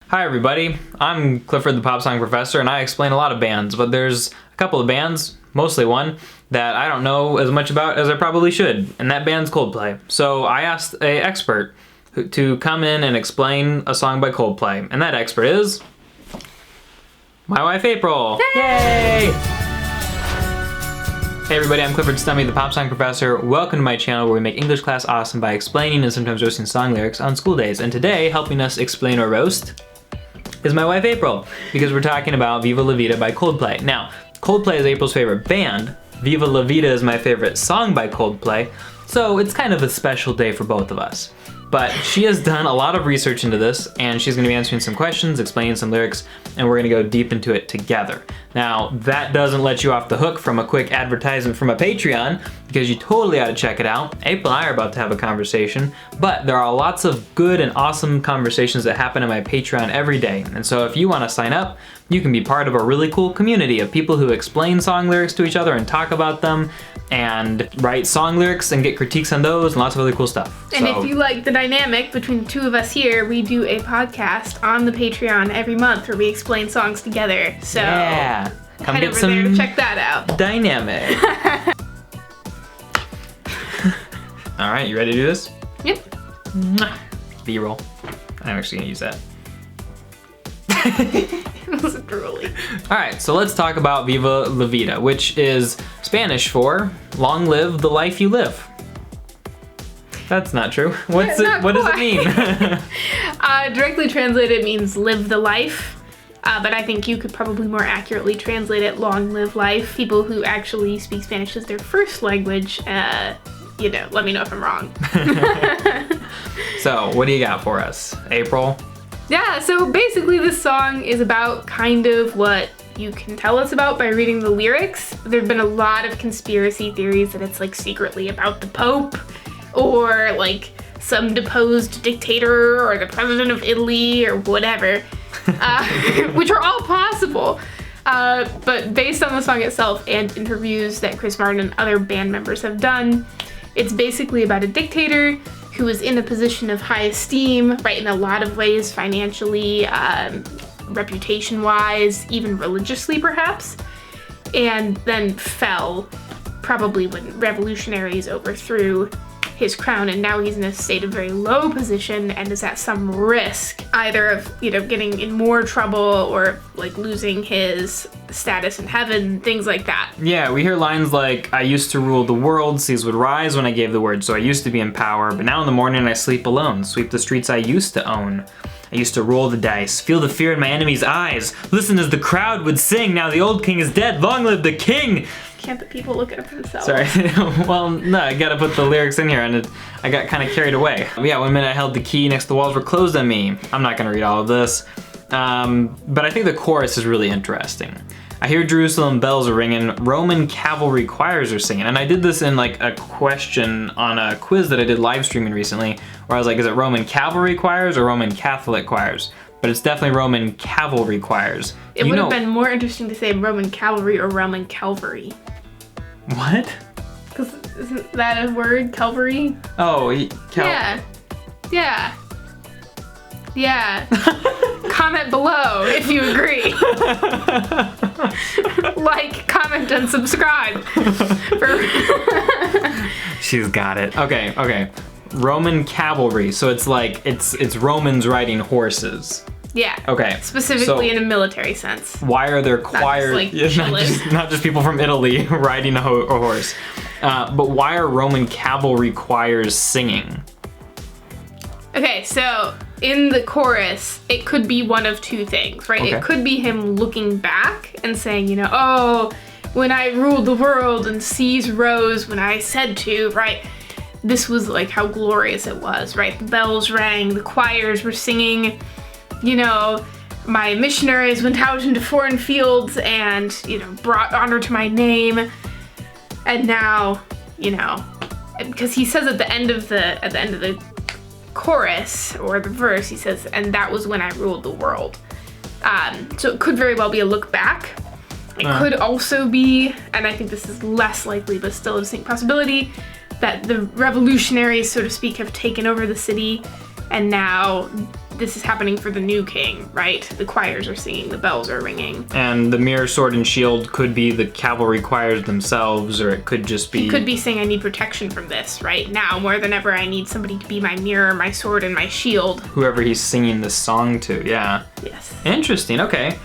Hi everybody, I'm Clifford the Pop Song Professor, and I explain a lot of bands, but there's a couple of bands, mostly one, that I don't know as much about as I probably should, and that band's Coldplay. So I asked an expert to come in and explain a song by Coldplay, and that expert is my wife April. Yay! Hey everybody, I'm Clifford Stummy, the Pop Song Professor. Welcome to my channel where we make English class awesome by explaining and sometimes roasting song lyrics on school days. And today, helping us explain or roast is my wife April, because we're talking about Viva La Vida by Coldplay. Now, Coldplay is April's favorite band. Viva La Vida is my favorite song by Coldplay. So it's kind of a special day for both of us. But she has done a lot of research into this, and she's gonna be answering some questions, explaining some lyrics, and we're gonna go deep into it together. Now, that doesn't let you off the hook from a quick advertisement from a Patreon, because you totally ought to check it out. April and I are about to have a conversation, but there are lots of good and awesome conversations that happen in my Patreon every day. And so if you wanna sign up, you can be part of a really cool community of people who explain song lyrics to each other and talk about them, and write song lyrics and get critiques on those and lots of other cool stuff. And if you like the dynamic between the two of us here, we do a podcast on the Patreon every month where we explain songs together. So yeah, come head get over some there to check that out. Dynamic. All right, you ready to do this? Yep. B-roll. I'm actually gonna use that. It was drooly. All right, so let's talk about Viva La Vida, which is Spanish for long live the life you live. That's not true. What does it mean? Directly translated means live the life, but I think you could probably more accurately translate it long live life. People who actually speak Spanish as their first language, let me know if I'm wrong. So, what do you got for us, April? Yeah, so basically this song is about kind of what you can tell us about by reading the lyrics. There have been a lot of conspiracy theories that it's like secretly about the Pope or like some deposed dictator or the president of Italy or whatever, which are all possible. But based on the song itself and interviews that Chris Martin and other band members have done, it's basically about a dictator who is in a position of high esteem, right, in a lot of ways, financially, reputation-wise, even religiously, perhaps, and then fell, probably when revolutionaries overthrew his crown, and now he's in a state of very low position and is at some risk, either of, getting in more trouble or, like, losing his status in heaven, things like that. Yeah, we hear lines like, I used to rule the world, seas would rise when I gave the word, so I used to be in power, but now in the morning I sleep alone, sweep the streets I used to own. I used to roll the dice, feel the fear in my enemy's eyes, listen as the crowd would sing, now the old king is dead, long live the king! Can't the people look it up for themselves? Sorry, well, no, I gotta put the lyrics in here, and I got kind of carried away. Yeah, one minute I held the key, next the walls were closed on me. I'm not gonna read all of this, but I think the chorus is really interesting. I hear Jerusalem bells are ringing, Roman cavalry choirs are singing. And I did this in like a question on a quiz that I did live streaming recently, where I was like, is it Roman cavalry choirs or Roman Catholic choirs? But it's definitely Roman cavalry choirs. It would have been more interesting to say Roman cavalry or Roman Calvary. What? Because isn't that a word, Calvary? Oh, Yeah. Comment below if you agree. Like, comment, and subscribe. She's got it. Okay. Roman cavalry. So it's like it's Romans riding horses. Yeah. Okay. Specifically in a military sense. Why are there choirs? Not just people from Italy riding a horse. But why are Roman cavalry choirs singing? Okay, so in the chorus, it could be one of two things, right? Okay. It could be him looking back and saying, oh, when I ruled the world and seas rose when I said to, right? This was like how glorious it was, right? The bells rang, the choirs were singing, my missionaries went out into foreign fields and, brought honor to my name. And now, because he says at the end of the chorus or the verse, he says, and that was when I ruled the world. So it could very well be a look back. It could also be, and I think this is less likely, but still a distinct possibility, that the revolutionaries, so to speak, have taken over the city, and now this is happening for the new king, right? The choirs are singing, the bells are ringing. And the mirror, sword, and shield could be the cavalry choirs themselves, or it could just be... He could be saying, I need protection from this, right? Now, more than ever, I need somebody to be my mirror, my sword, and my shield. Whoever he's singing this song to, yeah. Yes. Interesting, okay.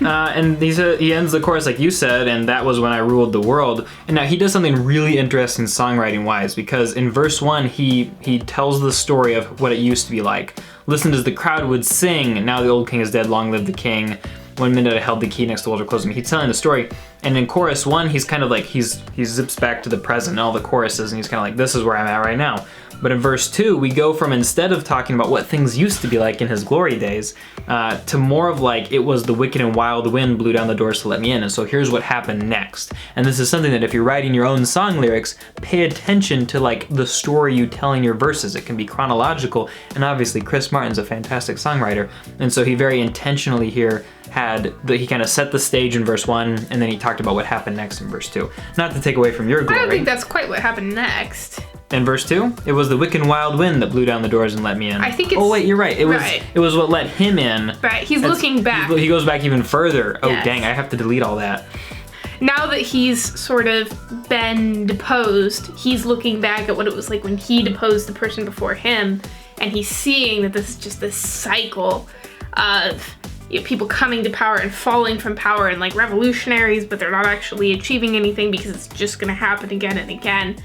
And he ends the chorus like you said, and that was when I ruled the world. And now he does something really interesting songwriting-wise, because in verse 1, he tells the story of what it used to be like. Listened as the crowd would sing, now the old king is dead, long live the king. 1 minute I held the key next to Walter closed me. He's telling the story. And in chorus 1, he's kind of like, he zips back to the present and all the choruses, and he's kind of like, this is where I'm at right now. But in verse 2, we go from, instead of talking about what things used to be like in his glory days, to more of like, it was the wicked and wild wind blew down the doors to let me in. And so here's what happened next. And this is something that if you're writing your own song lyrics, pay attention to like the story you tell in your verses. It can be chronological. And obviously Chris Martin's a fantastic songwriter. And so he very intentionally here he kind of set the stage in verse 1, and then he talked about what happened next in verse 2. Not to take away from your glory. I don't think that's quite what happened next. In verse 2, it was the wicked and wild wind that blew down the doors and let me in. I think it's... Oh wait, you're right. It was what let him in. Right, he's looking back. He goes back even further. Oh Yes. dang, I have to delete all that. Now that he's sort of been deposed, he's looking back at what it was like when he deposed the person before him, and he's seeing that this is just this cycle of people coming to power and falling from power, and like revolutionaries, but they're not actually achieving anything because it's just gonna happen again and again.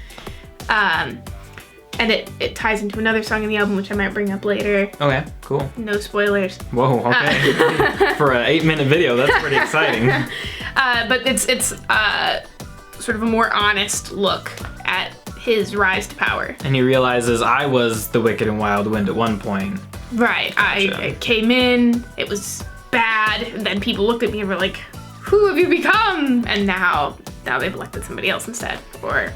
And it ties into another song in the album, which I might bring up later. Okay, cool. No spoilers. Whoa, okay. For an 8-minute video, that's pretty exciting. But it's sort of a more honest look at his rise to power. And he realizes I was the wicked and wild wind at one point. Right, Gotcha. I came in, it was bad, and then people looked at me and were like, who have you become? And now they've elected somebody else instead. Or,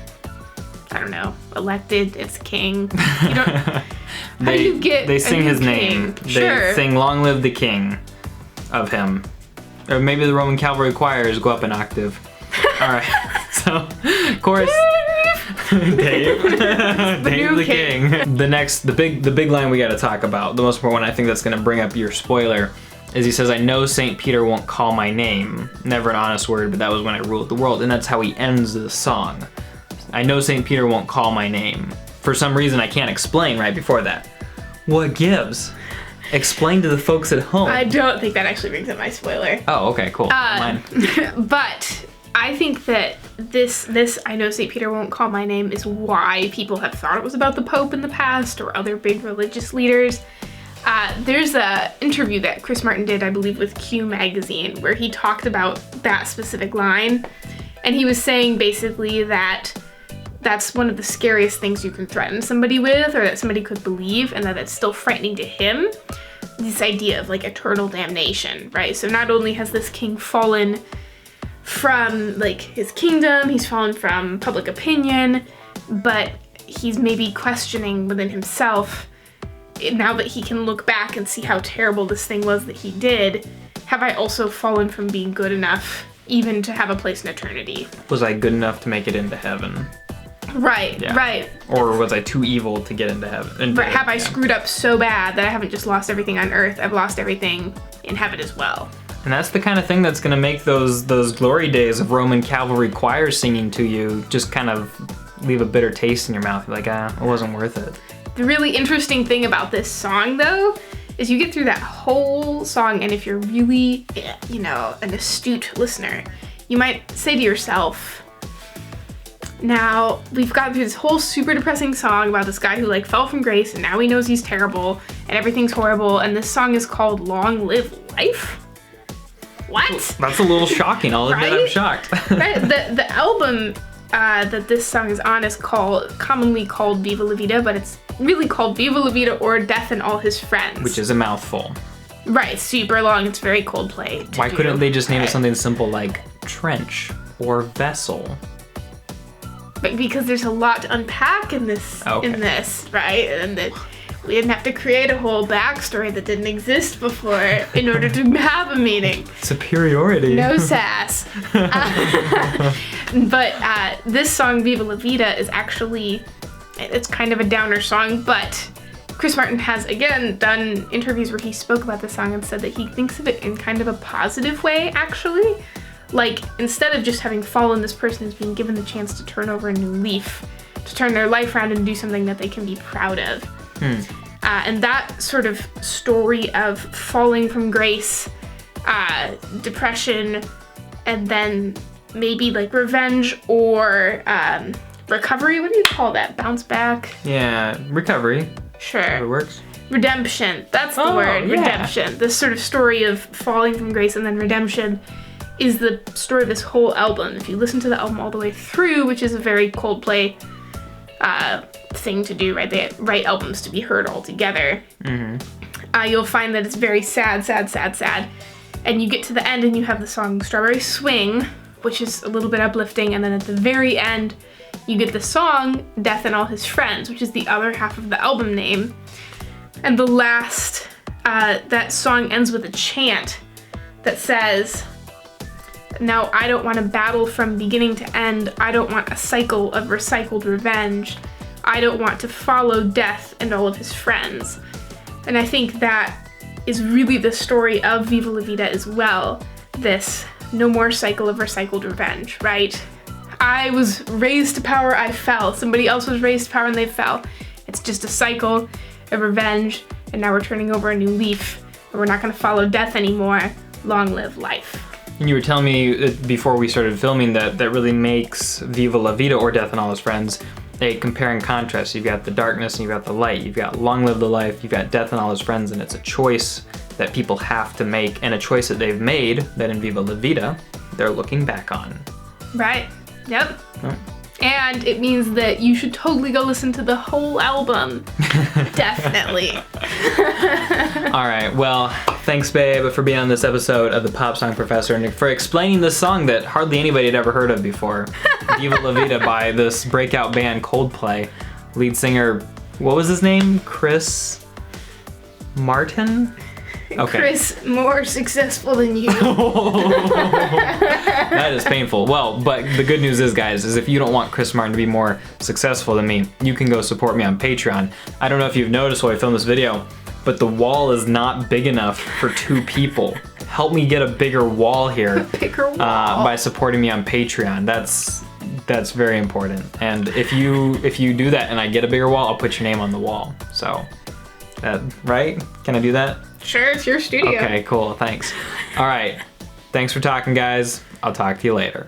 I don't know, elected, it's king. You don't, how do you get They sing a new his king? name. Sure. They sing long live the king of him. Or maybe the Roman cavalry choirs go up an octave. All right, so chorus. Dave. Dave the king. The big line we gotta talk about, the most important one, I think that's gonna bring up your spoiler, is he says, I know St. Peter won't call my name. Never an honest word, but that was when I ruled the world. And that's how he ends the song. I know St. Peter won't call my name. For some reason I can't explain right before that. What gives? Explain to the folks at home. I don't think that actually brings up my spoiler. Oh, okay, cool. Mine. But I think that this I know St. Peter won't call my name is why people have thought it was about the Pope in the past or other big religious leaders. There's a interview that Chris Martin did, I believe, with Q Magazine, where he talked about that specific line. And he was saying basically that that's one of the scariest things you can threaten somebody with, or that somebody could believe, and that it's still frightening to him. This idea of like eternal damnation, right? So not only has this king fallen from like his kingdom, he's fallen from public opinion, but he's maybe questioning within himself, now that he can look back and see how terrible this thing was that he did, have I also fallen from being good enough even to have a place in eternity? Was I good enough to make it into heaven? Right, Yeah. right. Or was I too evil to get into heaven? Right, have I screwed up so bad that I haven't just lost everything on earth, I've lost everything in heaven as well. And that's the kind of thing that's gonna make those glory days of Roman cavalry choirs singing to you just kind of leave a bitter taste in your mouth. You're like, it wasn't worth it. The really interesting thing about this song, though, is you get through that whole song, and if you're really, an astute listener, you might say to yourself, now, we've gotten through this whole super depressing song about this guy who like fell from grace and now he knows he's terrible and everything's horrible, and this song is called Long Live Life? What? That's a little shocking, I'll admit. Right? I'm shocked. Right? The album that this song is on is commonly called Viva La Vida, but it's really called Viva La Vida or Death and All His Friends. Which is a mouthful. Right, super long, it's very Coldplay. Why couldn't they just name it Right. something simple like trench or vessel? But because there's a lot to unpack in this, right? And that we didn't have to create a whole backstory that didn't exist before in order to have a meaning. Superiority. No sass. But this song, Viva La Vida, is actually, it's kind of a downer song, but Chris Martin has, again, done interviews where he spoke about the song and said that he thinks of it in kind of a positive way, actually. Like, instead of just having fallen, this person is being given the chance to turn over a new leaf, to turn their life around and do something that they can be proud of. And that sort of story of falling from grace, depression, and then maybe like revenge or recovery. What do you call that? Bounce back? Yeah, recovery. Sure. It works. Redemption. That's the word. Yeah. Redemption. This sort of story of falling from grace and then redemption is the story of this whole album. If you listen to the album all the way through, which is a very Coldplay thing to do, right? They write albums to be heard all together. You'll find that it's very sad, sad, sad, sad. And you get to the end and you have the song Strawberry Swing, which is a little bit uplifting. And then at the very end, you get the song Death and All His Friends, which is the other half of the album name. And the last, that song ends with a chant that says, "Now I don't want to battle from beginning to end. I don't want a cycle of recycled revenge. I don't want to follow death and all of his friends." And I think that is really the story of Viva La Vida as well. This no more cycle of recycled revenge, right? I was raised to power, I fell. Somebody else was raised to power and they fell. It's just a cycle of revenge, and now we're turning over a new leaf, and we're not gonna follow death anymore. Long live life. And you were telling me before we started filming that really makes Viva La Vida or Death and All His Friends a compare and contrast. You've got the darkness and you've got the light. You've got Long Live the Life, you've got Death and All His Friends, and it's a choice that people have to make, and a choice that they've made that in Viva La Vida, they're looking back on. Right. Yep. And it means that you should totally go listen to the whole album. Definitely. All right, well, thanks, babe, for being on this episode of the Pop Song Professor and for explaining this song that hardly anybody had ever heard of before. Viva La Vida by this breakout band Coldplay. Lead singer, what was his name? Chris Martin? Okay. Chris, more successful than you. That is painful. Well, but the good news is, guys, is if you don't want Chris Martin to be more successful than me, you can go support me on Patreon. I don't know if you've noticed while I filmed this video, but the wall is not big enough for 2 people. Help me get a bigger wall here. A bigger wall. By supporting me on Patreon. That's very important. And if you do that and I get a bigger wall, I'll put your name on the wall. So, right? Can I do that? Sure, it's your studio. Okay, cool, thanks. All right, thanks for talking, guys. I'll talk to you later.